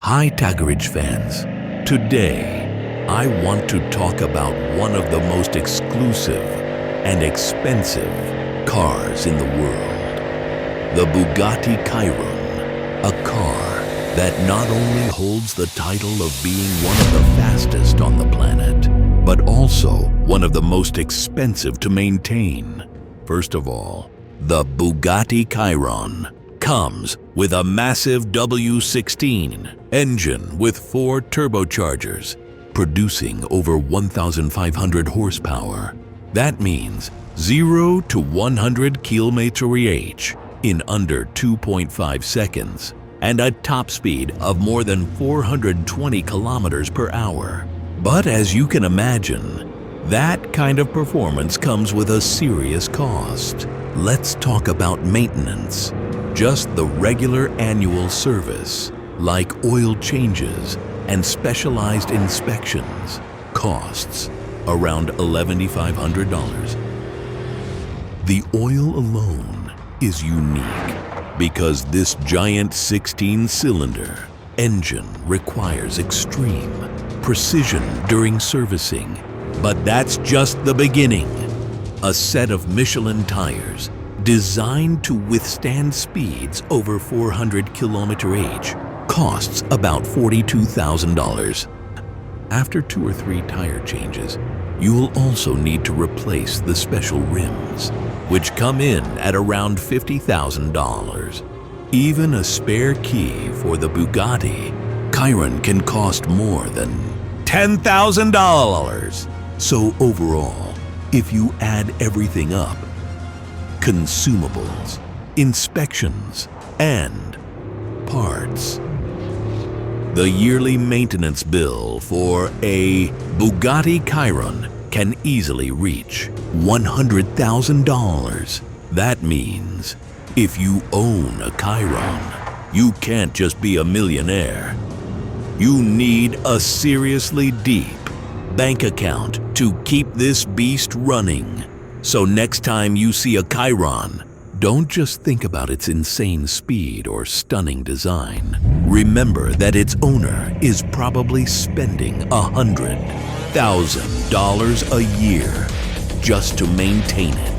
Hi tahgarage fans, today I want to talk about one of the most exclusive and expensive cars in the world. The Bugatti Chiron, a car that not only holds the title of being one of the fastest on the planet, but also one of the most expensive to maintain. First of all, the Bugatti Chiron comes with a massive W16 engine with 4 turbochargers, producing over 1,500 horsepower. That means 0 to 100 km/h in under 2.5 seconds, and a top speed of more than 420 kilometers per hour. But as you can imagine, that kind of performance comes with a serious cost. Let's talk about maintenance. Just the regular annual service, like oil changes and specialized inspections, costs around $11,500. The oil alone is unique because this giant 16-cylinder engine requires extreme precision during servicing. But that's just the beginning. A set of Michelin tires designed to withstand speeds over 400 km/h costs about $42,000. After 2 or 3 tire changes, you will also need to replace the special rims, which come in at around $50,000. Even a spare key for the Bugatti Chiron can cost more than $10,000. So overall, if you add everything up, consumables, inspections, and parts, the yearly maintenance bill for a Bugatti Chiron can easily reach $100,000. That means if you own a Chiron, you can't just be a millionaire. You need a seriously deep bank account to keep this beast running. So next time you see a Chiron, don't just think about its insane speed or stunning design. Remember that its owner is probably spending $100,000 a year just to maintain it.